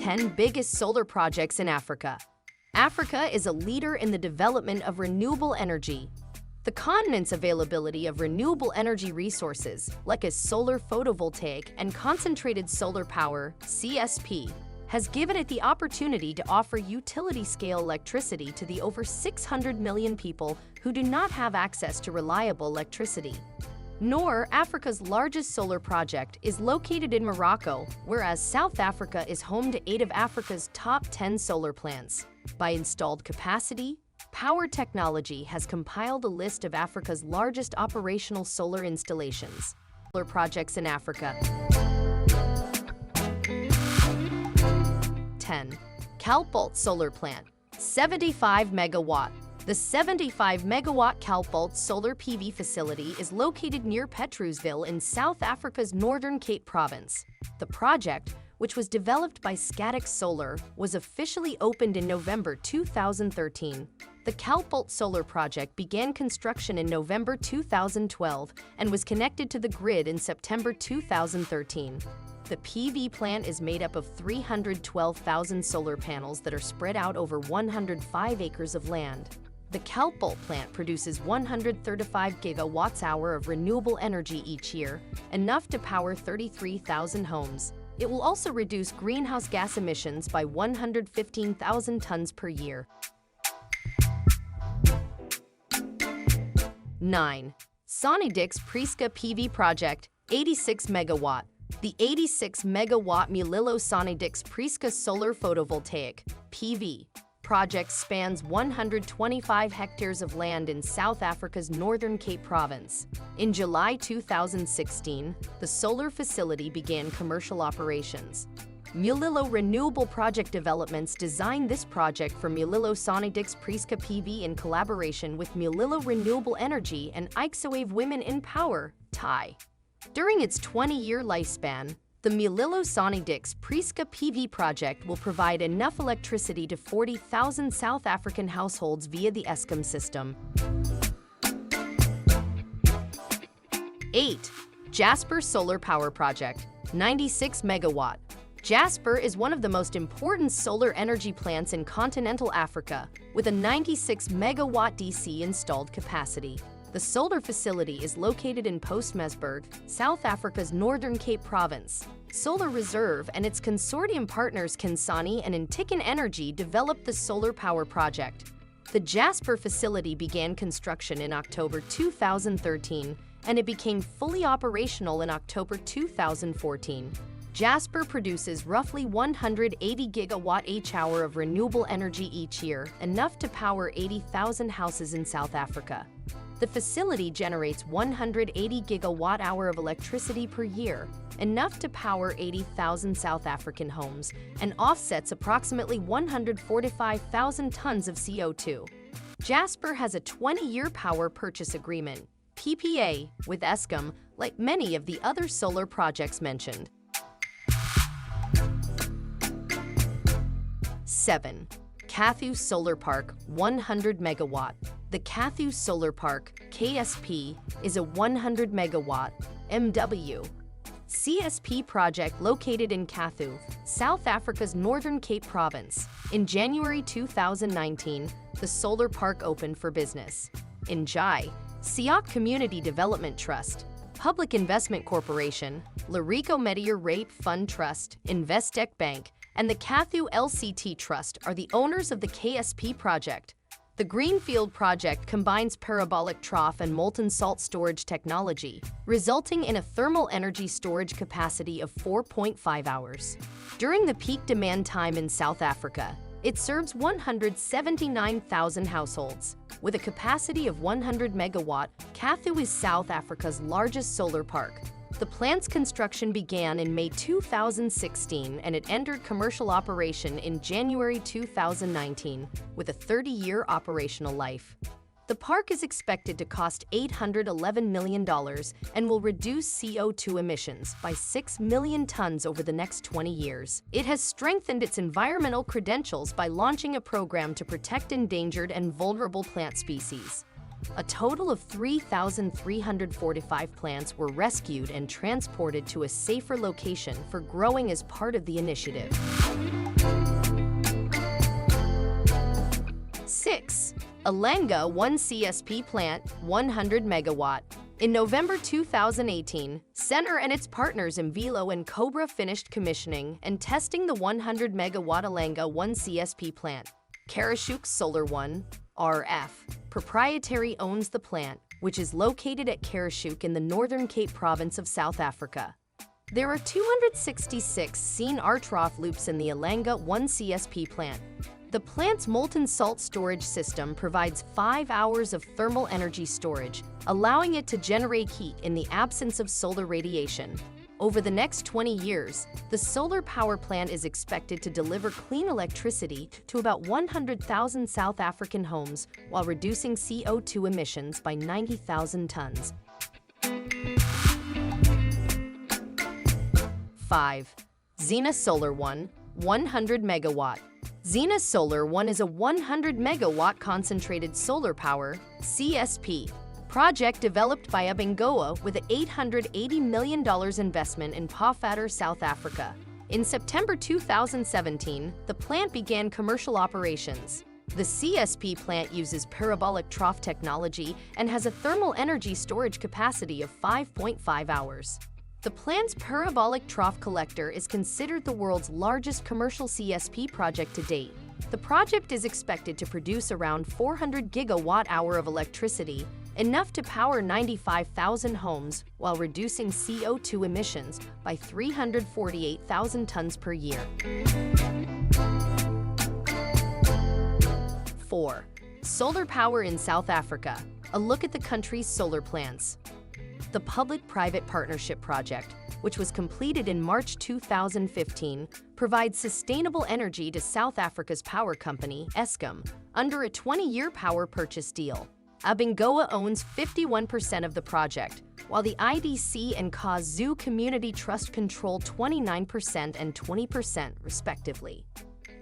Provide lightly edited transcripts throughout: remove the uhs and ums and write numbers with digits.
10 biggest solar projects in Africa. Africa is a leader in the development of renewable energy. The continent's availability of renewable energy resources, like as solar photovoltaic and concentrated solar power, CSP, has given it the opportunity to offer utility-scale electricity to the over 600 million people who do not have access to reliable electricity. Noor, Africa's largest solar project, is located in Morocco, whereas South Africa is home to 8 of Africa's top 10 solar plants. By installed capacity, Power Technology has compiled a list of Africa's largest operational solar installations. Solar projects in Africa. 10. Kalpult Solar Plant, 75 megawatt. The 75-megawatt Kalpult solar PV facility is located near Petrusville in South Africa's Northern Cape Province. The project, which was developed by Scatec Solar, was officially opened in November 2013. The Kalpult solar project began construction in November 2012 and was connected to the grid in September 2013. The PV plant is made up of 312,000 solar panels that are spread out over 105 acres of land. The Kalpult plant produces 135 gigawatts-hour of renewable energy each year, enough to power 33,000 homes. It will also reduce greenhouse gas emissions by 115,000 tons per year. 9. Sonidix Priska PV Project, 86 megawatt. The 86-megawatt Mulilo Sonidix Priska Solar Photovoltaic (PV) project spans 125 hectares of land in South Africa's Northern Cape Province. In July 2016, the solar facility began commercial operations. Mulilo Renewable Project Developments designed this project for Mulilo Sonidix Priska PV in collaboration with Mulilo Renewable Energy and Ixowave Women in Power, TI. During its 20-year lifespan, the Mulilo Sonidix Priska PV project will provide enough electricity to 40,000 South African households via the Eskom system. 8. Jasper Solar Power Project, 96 megawatt. Jasper is one of the most important solar energy plants in continental Africa, with a 96 megawatt DC installed capacity. The solar facility is located in Postmasburg, South Africa's Northern Cape Province. Solar Reserve and its consortium partners Kansani and Intikin Energy developed the solar power project. The Jasper facility began construction in October 2013, and it became fully operational in October 2014. Jasper produces roughly 180 gigawatt-hour of renewable energy each year, enough to power 80,000 houses in South Africa. The facility generates 180 gigawatt-hour of electricity per year, enough to power 80,000 South African homes, and offsets approximately 145,000 tons of CO2. Jasper has a 20-year power purchase agreement, PPA, with Eskom, like many of the other solar projects mentioned. 7. Kathu Solar Park, 100 megawatt. The Kathu Solar Park, KSP, is a 100 megawatt MW CSP project located in Kathu, South Africa's Northern Cape Province. In January 2019, the solar park opened for business. In Jai, Siak Community Development Trust, Public Investment Corporation, Larico Meteor Rape Fund Trust, Investec Bank, and the Kathu LCT Trust are the owners of the KSP project. The Greenfield project combines parabolic trough and molten salt storage technology, resulting in a thermal energy storage capacity of 4.5 hours. During the peak demand time in South Africa, it serves 179,000 households. With a capacity of 100 megawatt, Kathu is South Africa's largest solar park. The plant's construction began in May 2016 and it entered commercial operation in January 2019 with a 30-year operational life. The park is expected to cost $811 million and will reduce CO2 emissions by 6 million tons over the next 20 years. It has strengthened its environmental credentials by launching a program to protect endangered and vulnerable plant species. A total of 3,345 plants were rescued and transported to a safer location for growing as part of the initiative. Alenga 1 CSP plant, 100 megawatt. In November 2018, Center and its partners Imvelo and Cobra finished commissioning and testing the 100 megawatt Alenga 1 CSP plant. Karasjuk Solar 1, RF, proprietary owns the plant, which is located at Karasjuk in the Northern Cape province of South Africa. There are 266 seen-Artroff loops in the Alenga 1 CSP plant. The plant's molten salt storage system provides 5 hours of thermal energy storage, allowing it to generate heat in the absence of solar radiation. Over the next 20 years, the solar power plant is expected to deliver clean electricity to about 100,000 South African homes while reducing CO2 emissions by 90,000 tons. 5. Zena Solar 1, 100 megawatt. Zena Solar 1 is a 100 megawatt concentrated solar power (CSP) project developed by Abengoa with an $880 million investment in Photovoltaic, South Africa. In September 2017, the plant began commercial operations. The CSP plant uses parabolic trough technology and has a thermal energy storage capacity of 5.5 hours. The plant's parabolic trough collector is considered the world's largest commercial CSP project to date. The project is expected to produce around 400 gigawatt-hour of electricity, enough to power 95,000 homes while reducing CO2 emissions by 348,000 tons per year. 4. Solar power in South Africa. A look at the country's solar plants. The Public-Private Partnership Project, which was completed in March 2015, provides sustainable energy to South Africa's power company, Eskom, under a 20-year power purchase deal. Abengoa owns 51% of the project, while the IDC and KwaZulu Community Trust control 29% and 20%, respectively.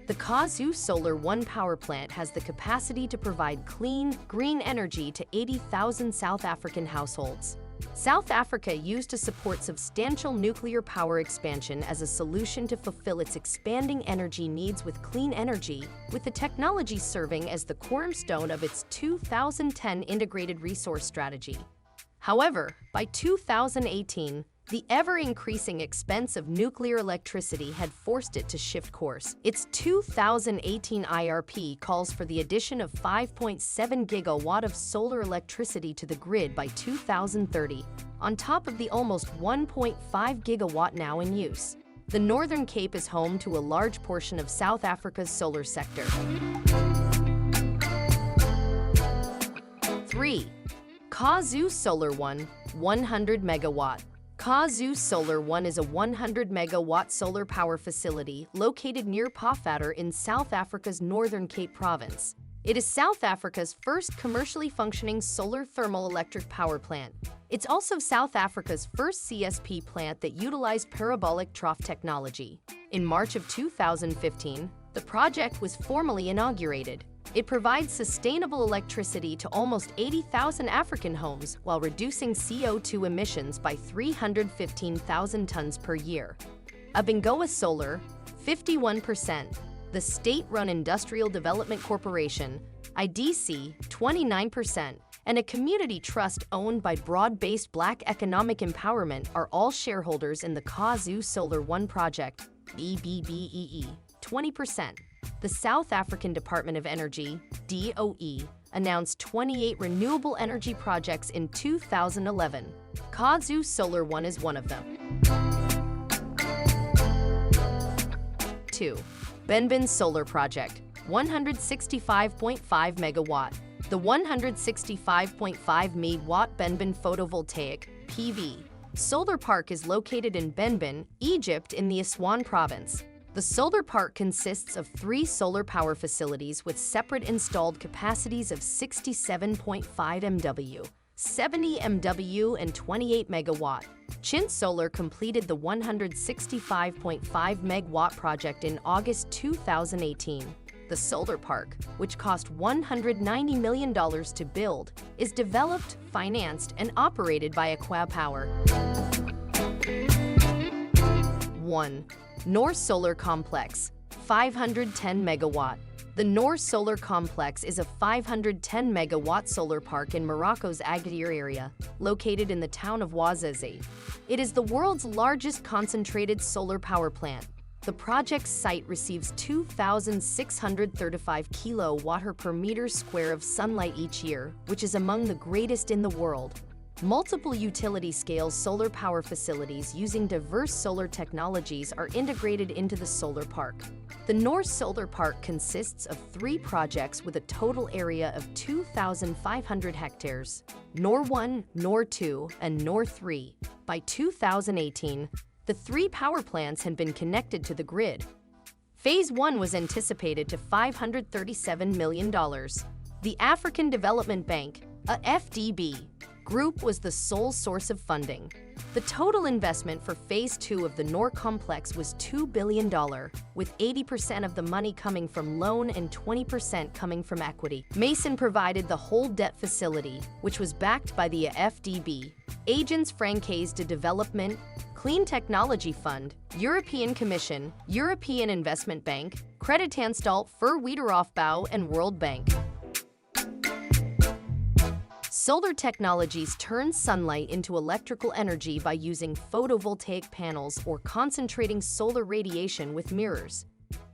The KwaZulu Solar 1 power plant has the capacity to provide clean, green energy to 80,000 South African households. South Africa used to support substantial nuclear power expansion as a solution to fulfill its expanding energy needs with clean energy, with the technology serving as the cornerstone of its 2010 Integrated Resource Strategy. However, by 2018, the ever-increasing expense of nuclear electricity had forced it to shift course. Its 2018 IRP calls for the addition of 5.7 gigawatt of solar electricity to the grid by 2030, on top of the almost 1.5 gigawatt now in use. The Northern Cape is home to a large portion of South Africa's solar sector. 3. KwaZulu Solar 1, 100 megawatt. KwaZulu Solar 1 is a 100 megawatt solar power facility located near Photovoltaic in South Africa's Northern Cape province. It is South Africa's first commercially functioning solar thermal electric power plant. It's also South Africa's first CSP plant that utilized parabolic trough technology. In March of 2015, the project was formally inaugurated. It provides sustainable electricity to almost 80,000 African homes while reducing CO2 emissions by 315,000 tons per year. Abengoa Solar, 51%. The state-run Industrial Development Corporation, IDC, 29%, and a community trust owned by Broad-Based Black Economic Empowerment are all shareholders in the KwaZulu Solar 1 project, BBBEE, 20%. The South African Department of Energy, DOE, announced 28 renewable energy projects in 2011. KwaZulu Solar 1 is one of them. 2. Benbin Solar Project, 165.5 megawatt. The 165.5 megawatt Benbin Photovoltaic (PV) solar park is located in Benbin, Egypt in the Aswan province. The solar park consists of 3 solar power facilities with separate installed capacities of 67.5 MW, 70 MW, and 28 megawatt. Chint Solar completed the 165.5 megawatt project in August 2018. The solar park, which cost $190 million to build, is developed, financed, and operated by Aqua Power. 1. North Solar Complex, 510 megawatt. The Noor Solar Complex is a 510-megawatt solar park in Morocco's Agadir area, located in the town of Ouarzazate. It is the world's largest concentrated solar power plant. The project's site receives 2,635 kilowatt per meter square of sunlight each year, which is among the greatest in the world. Multiple utility-scale solar power facilities using diverse solar technologies are integrated into the solar park. The Noor Solar Park consists of 3 projects with a total area of 2,500 hectares: Noor 1, Noor 2, and Noor 3. By 2018, the 3 power plants had been connected to the grid. Phase 1 was anticipated to $537 million. The African Development Bank, AFDB, Group was the sole source of funding. The total investment for Phase 2 of the Noor complex was $2 billion, with 80% of the money coming from loan and 20% coming from equity. Mason provided the whole debt facility, which was backed by the AFDB, Agence Française de Développement, Clean Technology Fund, European Commission, European Investment Bank, Kreditanstalt für Wiederaufbau, and World Bank. Solar technologies turn sunlight into electrical energy by using photovoltaic panels or concentrating solar radiation with mirrors.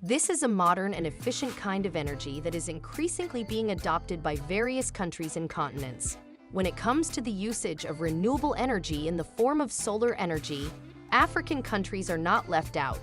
This is a modern and efficient kind of energy that is increasingly being adopted by various countries and continents. When it comes to the usage of renewable energy in the form of solar energy, African countries are not left out.